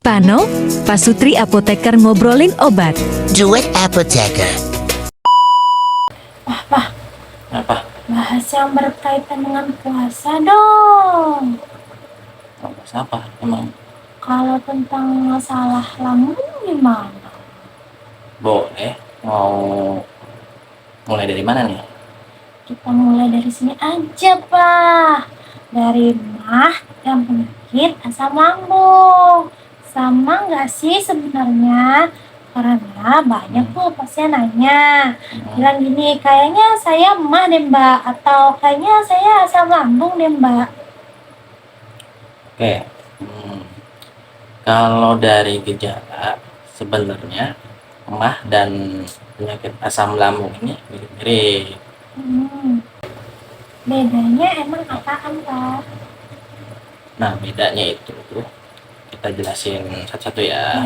Pano, Pak Sutri apoteker ngobrolin obat. Duet Apotheker. Pak, Apa? bahas yang berkaitan dengan puasa dong. Bahas apa emang? Kalau tentang masalah lambung gimana? Boleh. Mau mulai dari mana nih? Kita mulai dari sini aja, Pak. Dari mah dan penyakit asam lambung. Sama nggak sih sebenarnya? Karena banyak tuh pasien nanya. Bilang gini, kayaknya saya mah deh, Mbak. Atau kayaknya saya asam lambung deh, Mbak. Oke. Kalau dari gejala sebenarnya mah dan penyakit asam lambung ini mirip-mirip. Bedanya emang apaan, Pak? Nah, bedanya itu kita jelasin satu-satu ya.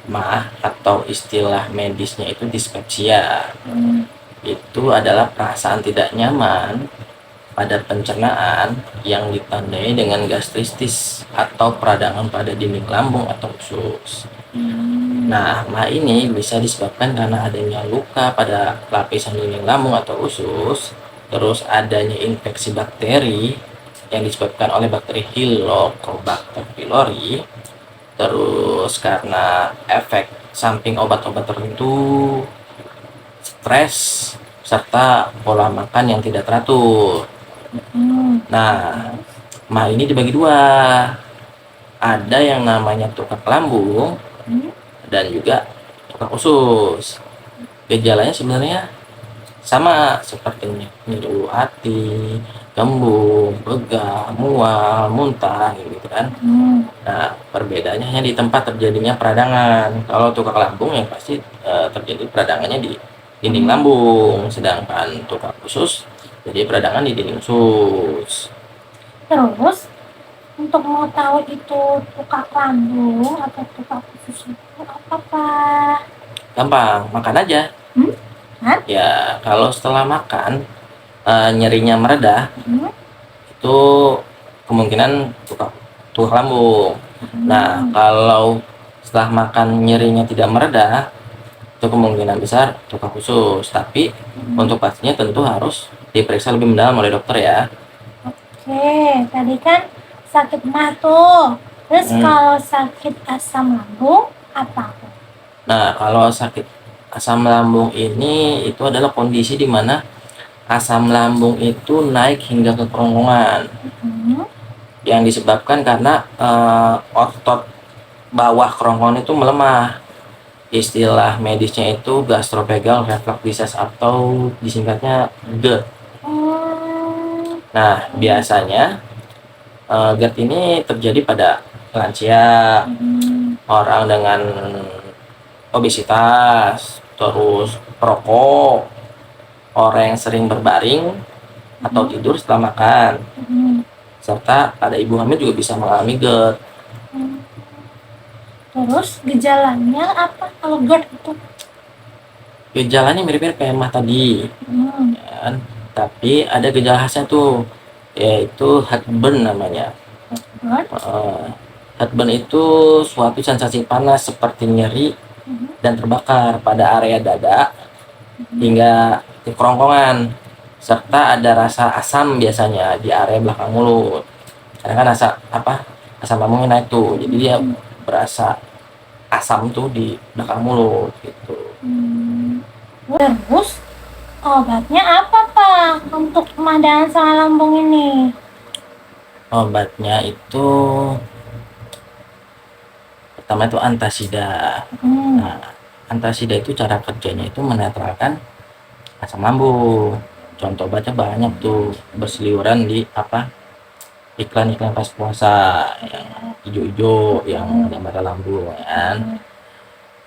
Mah atau istilah medisnya itu dispepsia. Itu adalah perasaan tidak nyaman pada pencernaan yang ditandai dengan gastritis atau peradangan pada dinding lambung atau usus. Nah, mah ini bisa disebabkan karena adanya luka pada lapisan dinding lambung atau usus, terus adanya infeksi bakteri yang disebabkan oleh bakteri Helicobacter pylori, terus karena efek samping obat-obat tertentu, stres, serta pola makan yang tidak teratur. Nah, mah ini dibagi dua. Ada yang namanya tukak lambung dan juga tukak usus. Gejalanya sebenarnya sama seperti nyeri hati, kembung, begah, mual, muntah gitu kan. Nah, perbedaannya hanya di tempat terjadinya peradangan. Kalau tukak lambung yang pasti terjadi peradangannya di dinding lambung, sedangkan tukak usus jadi peradangan di dinding usus. Terus, untuk mau tahu itu tukak lambung atau tukak usus itu apa, Pak? Gampang, makan aja. Kan? Ya, kalau setelah makan nyerinya meredah, itu kemungkinan tukak lambung. Nah, kalau setelah makan nyerinya tidak meredah, itu kemungkinan besar tukak usus. Tapi untuk pastinya tentu harus diperiksa lebih mendalam oleh dokter ya. Oke, tadi kan sakit mah tuh. Terus kalau sakit asam lambung apa? Nah, kalau sakit asam lambung ini itu adalah kondisi di mana asam lambung itu naik hingga ke kerongkongan yang disebabkan karena otot bawah kerongkongan itu melemah. Istilah medisnya itu gastroesophageal reflux disease atau disingkatnya GERD. Nah, biasanya GERD ini terjadi pada lansia, orang dengan obesitas, terus perokok, orang yang sering berbaring atau tidur setelah makan, serta pada ibu hamil juga bisa mengalami GERD. Terus gejalanya apa kalau GERD itu? Gejalanya mirip-mirip kayak mah tadi, kan? Tapi ada gejala khasnya tuh, yaitu heartburn namanya. Heartburn itu suatu sensasi panas seperti nyeri dan terbakar pada area dada hingga di kerongkongan, serta ada rasa asam biasanya di area belakang mulut. Karena kan asam lambungnya naik tuh, jadi dia berasa asam tuh di belakang mulut gitu. Terus obatnya apa, Pak, untuk pemadanan asam lambung ini? Obatnya itu pertama itu antasida. Nah, antasida itu cara kerjanya itu menetralkan asam lambung. Contoh obatnya banyak tuh, berseliweran di iklan-iklan pas puasa yang hijau-hijau yang gambar lambung kan.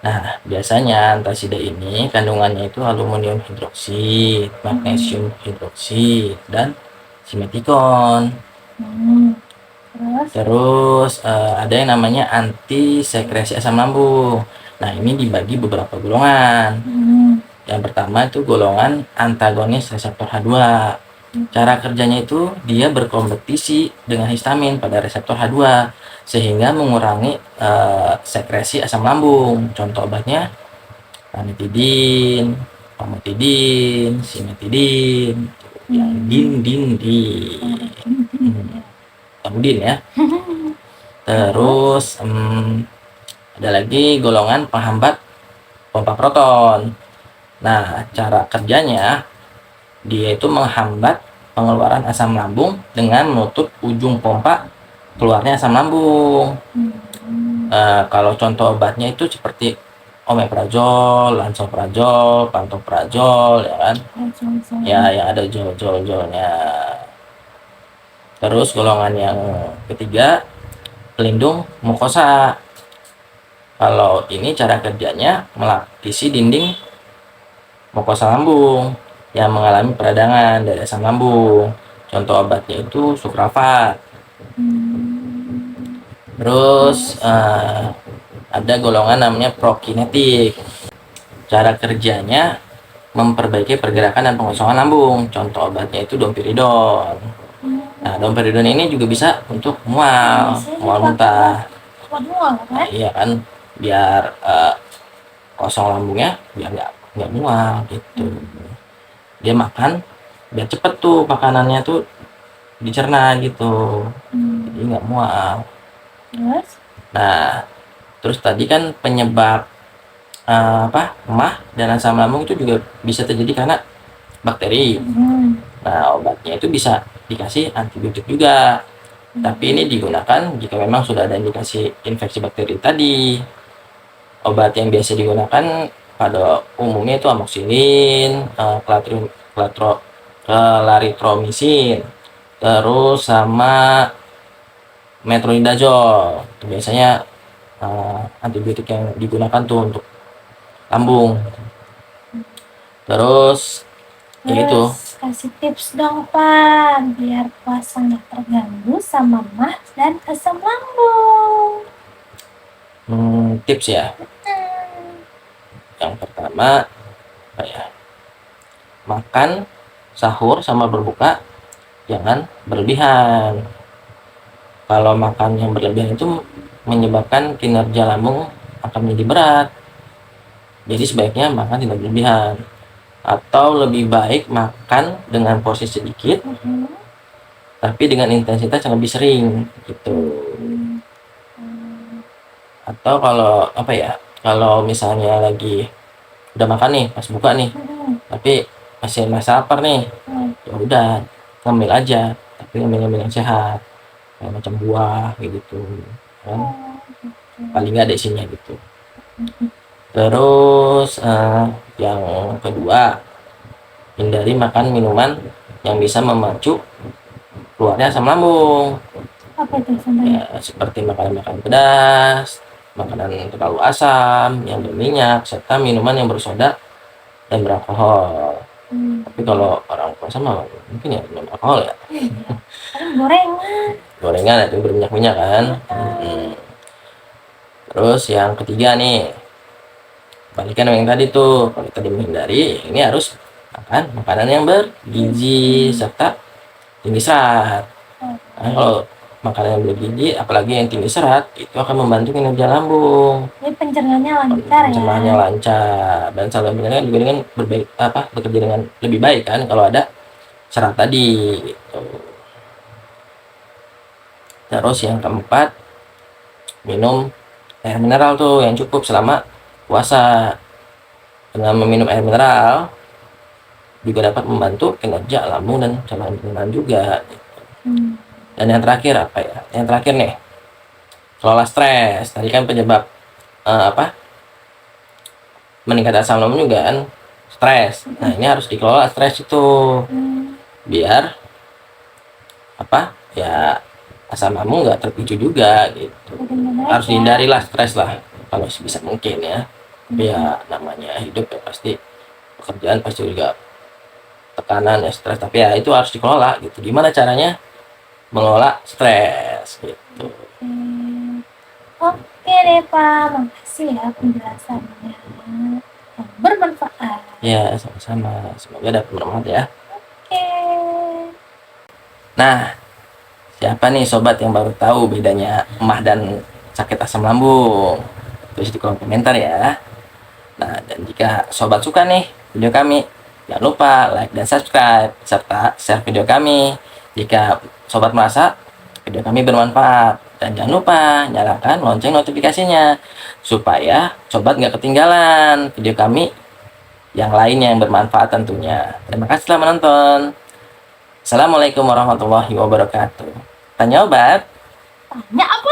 Nah, biasanya antasida ini kandungannya itu aluminium hidroksid, magnesium hidroksid, dan simetikon. Terus ada yang namanya anti sekresi asam lambung. Nah, ini dibagi beberapa golongan. Yang pertama itu golongan antagonis reseptor H2. Cara kerjanya itu dia berkompetisi dengan histamin pada reseptor H2 sehingga mengurangi sekresi asam lambung. Contoh obatnya ranitidin, famotidin, simetidin, yang tamudin ya. Terus ada lagi golongan penghambat pompa proton. Nah, cara kerjanya dia itu menghambat pengeluaran asam lambung dengan menutup ujung pompa keluarnya asam lambung. Kalau contoh obatnya itu seperti omeprazol, lansoprazol, pantoprazol, ya kan? Ya, yang ada jol-jolnya. Terus golongan yang ketiga, pelindung mukosa. Kalau ini cara kerjanya melapisi dinding mukosa lambung yang mengalami peradangan dari asam lambung. Contoh obatnya itu sukrafat. Terus ada golongan namanya prokinetik. Cara kerjanya memperbaiki pergerakan dan pengosongan lambung. Contoh obatnya itu domperidon. Nah, domperidon ini juga bisa untuk mual muntah. Mual kan? Iya kan, biar kosong lambungnya, biar nggak mual gitu. Dia makan biar cepet tuh makanannya tuh dicerna gitu, jadi nggak mual. Terus? Nah, terus tadi kan penyebab emah dan asam lambung itu juga bisa terjadi karena bakteri. Nah, obatnya itu bisa dikasih antibiotik juga. Tapi ini digunakan jika memang sudah ada indikasi infeksi bakteri tadi. Obat yang biasa digunakan pada umumnya itu amoxicillin, clarithromycin, terus sama metronidazole. Itu biasanya antibiotik yang digunakan tuh untuk lambung. Terus itu kasih tips dong Pak, biar puasa nggak terganggu sama mah dan asam lambung. tips ya. Yang pertama makan sahur sama berbuka jangan berlebihan. Kalau makan yang berlebihan itu menyebabkan kinerja lambung akan menjadi berat. Jadi sebaiknya makan tidak berlebihan. Atau lebih baik makan dengan porsi sedikit, tapi dengan intensitas yang lebih sering gitu. Atau kalau misalnya lagi udah makan nih pas buka nih, tapi masih lapar nih, ya udah ngambil aja, tapi ngambil yang sehat, kayak macam buah gitu kan, paling nggak ada isinya gitu. Terus yang kedua, hindari makan minuman yang bisa memacu keluarnya asam lambung. Apa itu sebenarnya? Ya, seperti makanan pedas, makanan terlalu asam, yang berminyak, serta minuman yang bersoda dan beralkohol. Tapi kalau orang puasa mah mungkin ya minum alkohol ya. Gorengan itu berminyak-minyak kan. Terus yang ketiga nih, balikan dengan yang tadi tuh, kalau tadi menghindari, ini harus makan makanan yang bergizi serta tinggi serat. Nah, kalau makanan yang bergizi, apalagi yang tinggi serat, itu akan membantu kinerja lambung. Jadi pencernaannya lancar ya. Pencernaannya lancar, dan saluran pencernaan juga dengan bekerja dengan lebih baik kan kalau ada serat tadi gitu. Terus yang keempat, minum air mineral tuh yang cukup selama puasa. Dengan meminum air mineral juga dapat membantu kinerja lambung dan saluran pencernaan juga. Dan yang terakhir apa ya? Yang terakhir nih, kelola stres. Tadi kan penyebab meningkat asam lambung juga kan stres. Nah, ini harus dikelola stres itu biar ya asam lambung nggak terpicu juga gitu. Harus dihindarilah stres lah kalau bisa mungkin ya. Ya namanya hidup ya, pasti pekerjaan pasti juga tekanan ya, stres, tapi ya itu harus dikelola gitu. Gimana caranya mengelola stres gitu. Oke deh Pak, makasih ya penjelasannya yang bermanfaat. Ya, sama-sama, semoga dapat bermanfaat ya. Oke. Nah, Siapa nih sobat yang baru tahu bedanya emah dan sakit asam lambung? Tulis di kolom komentar ya. Nah, dan jika sobat suka nih video kami, jangan lupa like dan subscribe, serta share video kami. Jika sobat merasa video kami bermanfaat, dan jangan lupa nyalakan lonceng notifikasinya, supaya sobat nggak ketinggalan video kami yang lainnya yang bermanfaat tentunya. Terima kasih telah menonton. Assalamualaikum warahmatullahi wabarakatuh. Tanya obat. Tanya apa